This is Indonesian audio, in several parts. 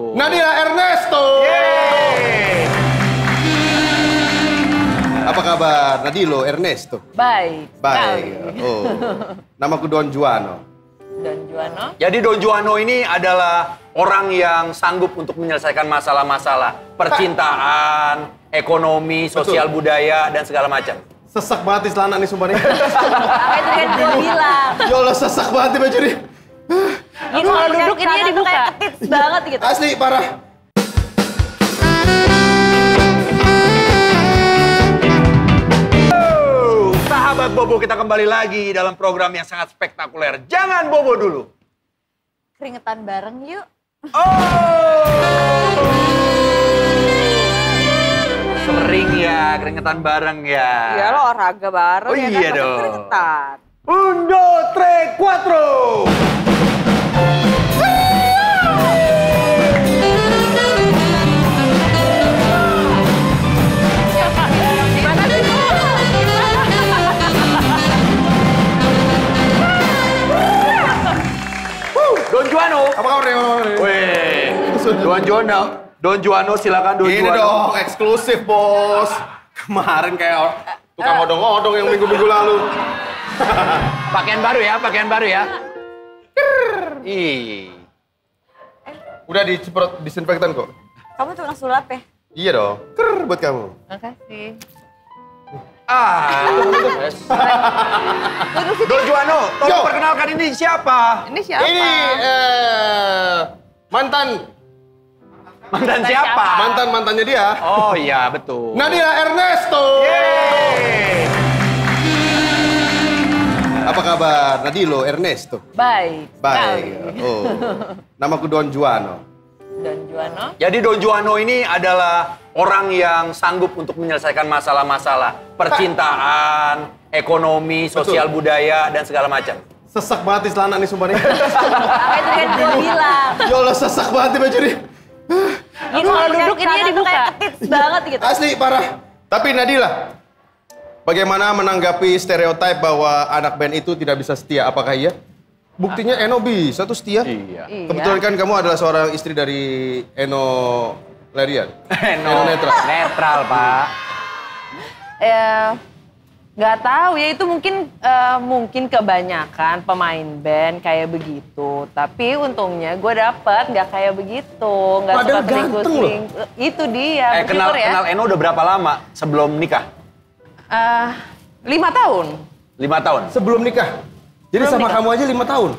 Nadila Ernesto. Yeay. Apa kabar Nadilo Ernesto? Baik. Baik. Oh. Namaku Don Juano. Don Juano. Jadi Don Juano ini adalah orang yang sanggup untuk menyelesaikan masalah-masalah percintaan, ekonomi, sosial budaya, dan segala macam. Sesak banget di celana nih sumpah nih. Makanya tadi kan gue bilang. Ya Allah sesak banget di baju nih. Ini kalau duduk ini dibuka. Kayak ketit banget gitu. Asli parah. Sahabat Bobo, kita kembali lagi dalam program yang sangat spektakuler. Jangan bobo dulu. Keringetan bareng yuk. Sering ya, keringetan bareng ya. Ya lo olahraga bareng Oh ya iya kan. dong. Keringetan. 1, 2, 3, 4. Don Juano. Apa kabar nih? Weh, Don Juano silakan Don Ini Juano. dong eksklusif bos. Kemarin kayak tukang odong-odong yang minggu-minggu lalu. Pakaian baru ya. Ih. Udah disemprot disinfektan kok. Kamu tukang sulap ya? Iya dong. Buat kamu. Makasih. Don Juano, tolong Yo. perkenalkan ini siapa? Ini siapa? Ini mantannya siapa? mantannya dia. Oh iya, betul. Nadila Ernesto. Yeay. Apa kabar Nadilo Ernesto? Baik. Baik. Oh. Namaku Don Juano. Don Juano. Jadi Don Juano ini adalah orang yang sanggup untuk menyelesaikan masalah-masalah percintaan, ekonomi, sosial budaya, dan segala macam. Sesak banget di celana nih sumpah nih. Makanya tadi kan gue bilang. Ya Allah sesak banget di baju nih. Ini kalau duduk ini dibuka. Kayak ketit banget gitu. Asli parah. Tapi Nadila, bagaimana menanggapi stereotip bahwa anak band itu tidak bisa setia? Apakah iya? Buktinya Eno bisa tuh setia. Iya. Kebetulan kan kamu adalah seorang istri dari Eno Lerian. Eno Netral. Netral, Pak. Ya, nggak tahu ya itu mungkin kebanyakan pemain band kayak begitu. Tapi untungnya gue dapet nggak kayak begitu, nggak suka Padahal ganteng selingkuh. Itu dia. Kenal bersyukur ya. Eno udah berapa lama sebelum nikah? 5 tahun. 5 tahun. Sebelum nikah. Jadi Belum sama nikah. kamu aja 5 tahun?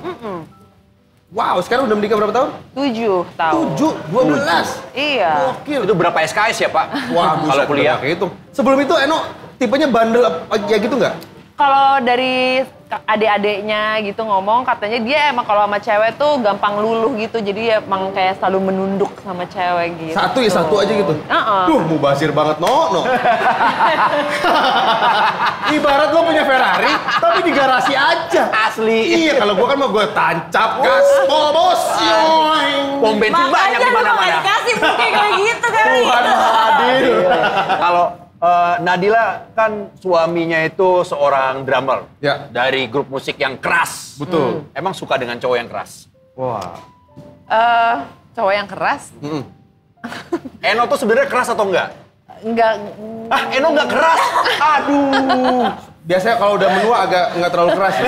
Wow, sekarang udah menikah berapa tahun? 7 tahun. 7, 12. Iya. Gokil. Itu berapa SKS ya, Pak? Wah, kalau kuliah. itu. Sebelum itu Eno tipenya bandel ya gitu nggak? Kalau dari adik-adiknya gitu ngomong, katanya dia emang kalau sama cewek tuh gampang luluh gitu. Jadi emang kayak selalu menunduk sama cewek gitu. Satu aja gitu? Mubazir banget, No. Ibarat lo punya Ferrari, tapi di garasi aja. Asli. Iya, kalau gua kan mau gua tancap gaspol, bos. Yoing. Pom bensin banyak di mana-mana. dikasih mungkin kayak gitu kan. Tuhan hadir. Kalau Nadila kan suaminya itu seorang drummer. Ya. Dari grup musik yang keras. Betul. Emang suka dengan cowok yang keras? Wah. Cowok yang keras? Eno tuh sebenarnya keras atau enggak? Enggak. Eno enggak keras? Aduh. Biasanya kalau udah menua agak nggak terlalu keras ya.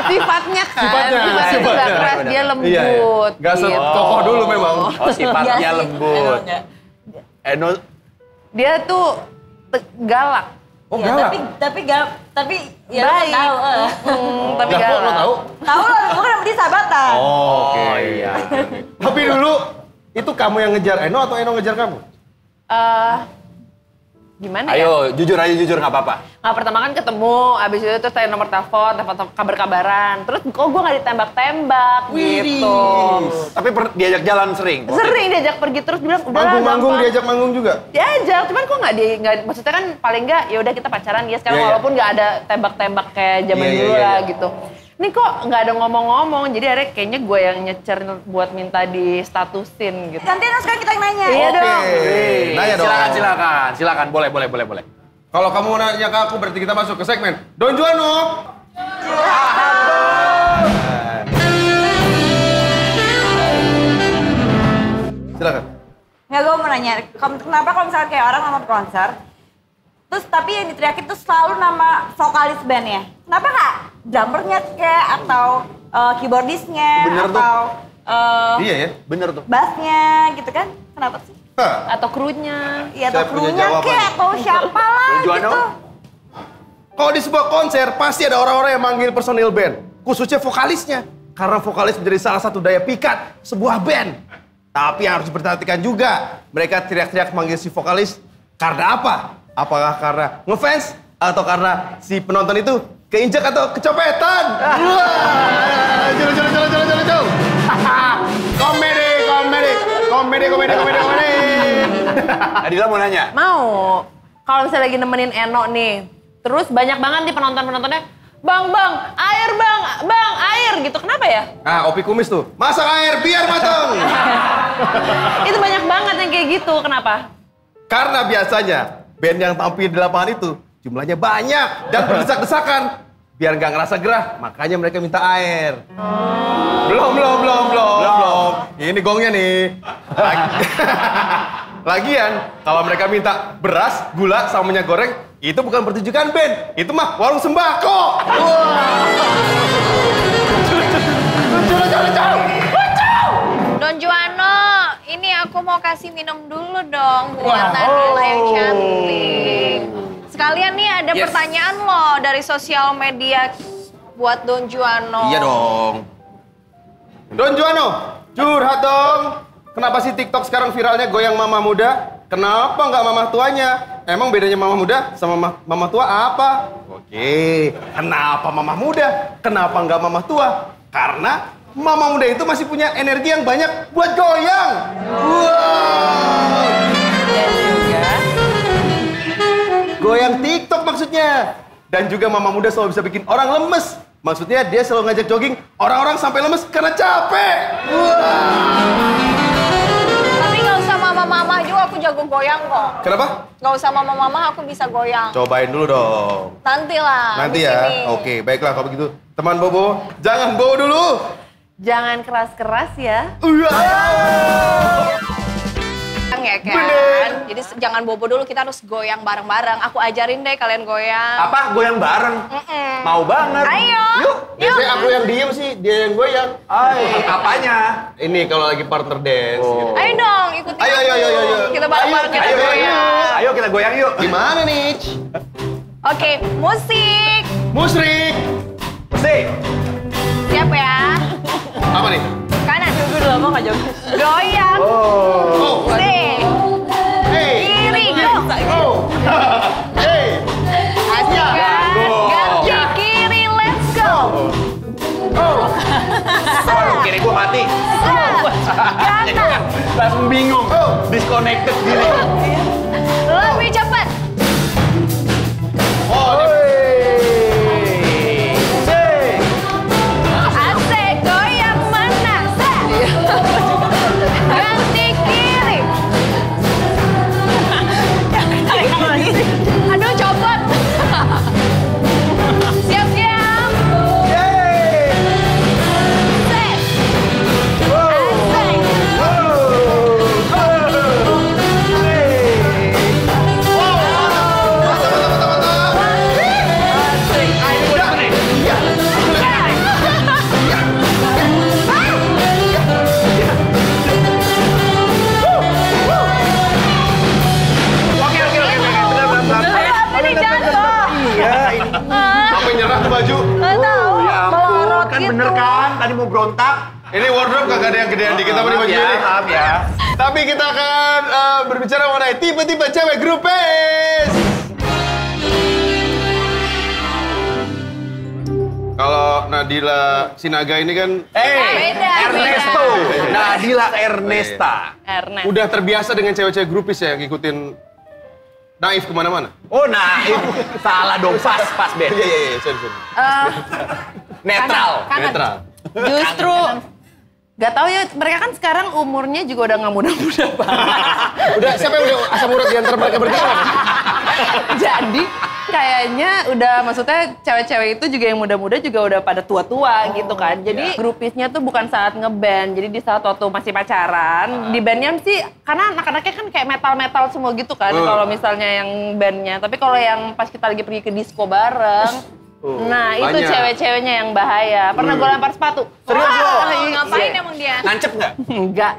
Sifatnya kan. Sifatnya. Enggak keras, dia lembut. Iya. Nggak gitu. sekokoh dulu memang. Oh, sifatnya Iya sih, lembut. Eno Dia tuh galak. Oh, Ya, galak. tapi ya Baik. lo tahu. Tapi Lah, kok lo galak. tahu? Tahu lah, gue kan dia sahabatan. Oh, Oh iya. Tapi dulu itu kamu yang ngejar Eno atau Eno ngejar kamu? Gimana ya? Ayo, jujur aja, jujur nggak apa-apa. Nah, pertama kan ketemu, abis itu terus tanya nomor telepon kabar-kabaran. Terus kok gue gak ditembak-tembak gitu. Tapi diajak jalan sering. Sering diajak pergi terus bilang udah Manggung-manggung diajak manggung juga? Diajak, cuman kok nggak maksudnya kan paling nggak ya udah kita pacaran ya sekarang Iya, iya. walaupun nggak ada tembak-tembak kayak zaman Iya, iya, dulu iya, lah iya. gitu. Ini kok nggak ada ngomong-ngomong, jadi akhirnya kayaknya gue yang nyecer buat minta di statusin gitu. Gantian sekarang kita yang nanya. Iya dong. Nanya dong. Silakan. Boleh. Kalau kamu mau nanya ke aku, berarti kita masuk ke segmen Don Juano. gue mau nanya, kenapa kalau misalnya kayak orang nonton konser, terus tapi yang diteriakin tuh selalu nama vokalis bandnya? Kenapa nggak drummernya kayak atau keyboardisnya atau iya ya, Bener tuh. bassnya gitu kan? Kenapa sih? Atau krunya. Iya, Saya atau punya krunya jawaban. kayak atau siapa lah Jono? gitu. Kalau di sebuah konser, pasti ada orang-orang yang manggil personil band. Khususnya vokalisnya. Karena vokalis menjadi salah satu daya pikat sebuah band. Tapi yang harus diperhatikan juga, mereka teriak-teriak manggil si vokalis karena apa? Apakah karena ngefans atau karena si penonton itu keinjak atau kecopetan? Wah, jauh. Komedi. Nadila mau nanya? Mau. Kalau misalnya lagi nemenin Eno nih, terus banyak banget nih penontonnya, bang, air gitu. Kenapa ya? Ah, Opi Kumis tuh. Masak air biar matang. Itu banyak banget yang kayak gitu. Kenapa? Karena biasanya band yang tampil di lapangan itu jumlahnya banyak dan berdesak-desakan. Biar nggak ngerasa gerah, makanya mereka minta air. Belum. Ini gongnya nih. Lagian, kalau mereka minta beras, gula, sama minyak goreng, itu bukan pertunjukan band. Itu mah warung sembako. Don Juano, ini aku mau kasih minum dulu dong buat Nadila yang cantik. Sekalian nih ada pertanyaan loh dari sosial media buat Don Juano. Iya dong. Don Juano, curhat dong. Kenapa sih TikTok sekarang viralnya goyang mama muda? Kenapa nggak mama tuanya? Emang bedanya mama muda sama mama tua apa? Oke, kenapa mama muda? Kenapa nggak mama tua? Karena mama muda itu masih punya energi yang banyak buat goyang. Wow. Dan juga Goyang TikTok maksudnya. Dan juga mama muda selalu bisa bikin orang lemes. Maksudnya dia selalu ngajak jogging orang-orang sampai lemes karena capek. Tapi nggak usah mama-mama juga, aku jago goyang kok. Kenapa? Nggak usah mama-mama, aku bisa goyang. Cobain dulu dong. Nanti lah. Nanti di ya. sini. Oke, baiklah kalau begitu. Teman Bobo, jangan bobo dulu. jangan keras-keras ya. Ya kan? Bener. Jadi jangan bobo dulu, kita harus goyang bareng-bareng. Aku ajarin deh kalian goyang. Apa? Goyang bareng? Mau banget. Ayo. Yuk. Biasanya aku yang diem sih, dia yang goyang. Apanya? Ini kalau lagi partner dance gitu. Ayo dong, ikutin Ayo, aku. ayo. Kita bareng-bareng kita Ayo, goyang. ayo kita goyang yuk. Gimana nih? Oke, musik. Musrik. Musik. Siap ya? Apa nih? Kanan. Gue udah lama gak joget. Goyang. Oh. C. Hey. Kiri, go. Oh. Hey. Asik kan? Ganti kiri, let's go. Waduh, kiri gua mati. Kanan. Langsung bingung. Disconnected gini. Lebih cepat. Oh, Asik, goyang mana? Ganti kiri. Aduh, copot. Siap-siap. Set. Asik. Ini jatuh. Iya, ini. sampai nyerah tuh baju. Nggak tahu. Ya ampun, Melorot kan gitu. bener kan? Tadi mau berontak. Ini wardrobe kagak ada yang gedean dikit apa nih baju ini? Maaf ya. Tapi kita akan berbicara mengenai tipe-tipe cewek grupis. Kalau Nadila Sinaga ini kan Beda, Ernesto. beda. Nadila Ernesta. Ernest. udah terbiasa dengan cewek-cewek grupis ya, ngikutin Naif kemana-mana. Oh, nah, itu salah dong. Pas, Ben. Iya, sorry. Netral. Netral. Justru gak tahu ya, mereka kan sekarang umurnya juga udah gak muda-muda banget. Udah, siapa yang udah asam urat di antara mereka berdua? Jadi kayaknya udah, maksudnya cewek-cewek itu juga yang muda-muda juga udah pada tua-tua gitu kan. Jadi grupisnya tuh bukan saat ngeband, jadi di saat waktu masih pacaran. Di bandnya sih, karena anak-anaknya kan kayak metal-metal semua gitu kan, kalau misalnya yang bandnya. Tapi kalau yang pas kita lagi pergi ke disco bareng, nah itu banyak. cewek-ceweknya yang bahaya. Pernah gue lempar sepatu. Serius lo? Ngapain emang dia? Nancep nggak? Enggak.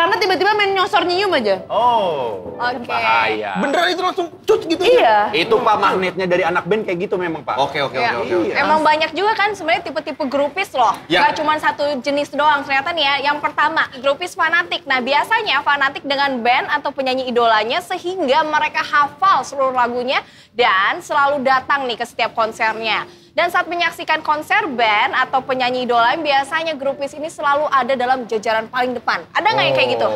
Karena tiba-tiba main nyosor nyium aja. Oh, Oke. bahaya. Beneran itu langsung cut gitu? Iya. Itu Pak magnetnya dari anak band kayak gitu memang Pak. Oke. Ya. oke. Emang banyak juga kan sebenarnya tipe-tipe grupis loh. Ya. Gak cuma satu jenis doang. Ternyata nih ya, yang pertama grupis fanatik. Nah biasanya fanatik dengan band atau penyanyi idolanya sehingga mereka hafal seluruh lagunya dan selalu datang nih ke setiap konsernya. Dan saat menyaksikan konser band atau penyanyi idola, biasanya grupis ini selalu ada dalam jajaran paling depan. Ada nggak yang kayak gitu?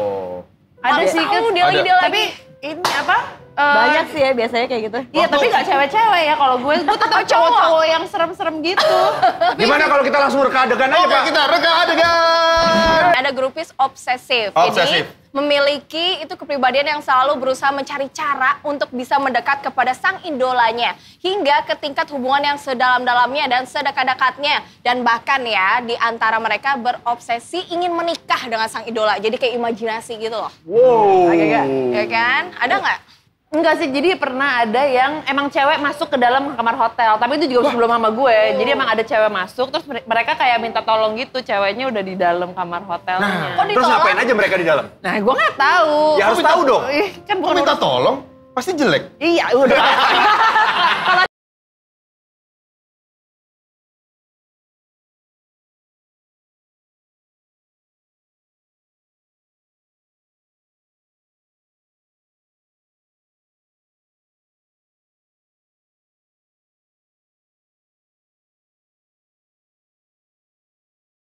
Ada sih kan. dia lagi dia Tapi lagi. ini apa? Banyak sih ya biasanya kayak gitu. Iya, tapi gak cewek-cewek ya. Kalau gue tetap cowok-cowok yang serem-serem gitu. Gimana kalau kita langsung reka adegan aja Oke, Pak? kita reka adegan. Ada grupis obsesif. Obsesif. Jadi memiliki itu kepribadian yang selalu berusaha mencari cara untuk bisa mendekat kepada sang idolanya. Hingga ke tingkat hubungan yang sedalam-dalamnya dan sedekat-dekatnya. Dan bahkan ya di antara mereka berobsesi ingin menikah dengan sang idola. Jadi kayak imajinasi gitu loh. Wow. Agak-agak. Ya kan? Ada nggak? Enggak sih, jadi pernah ada yang emang cewek masuk ke dalam kamar hotel. Tapi itu juga sebelum sama gue. Jadi emang ada cewek masuk, terus mereka kayak minta tolong gitu. Ceweknya udah di dalam kamar hotelnya. Terus ngapain aja mereka di dalam? Nah, gue nggak tahu. Ya harus tahu dong. Ih, kan Kok bukan minta tolong? Pasti jelek. Iya, udah. Kalau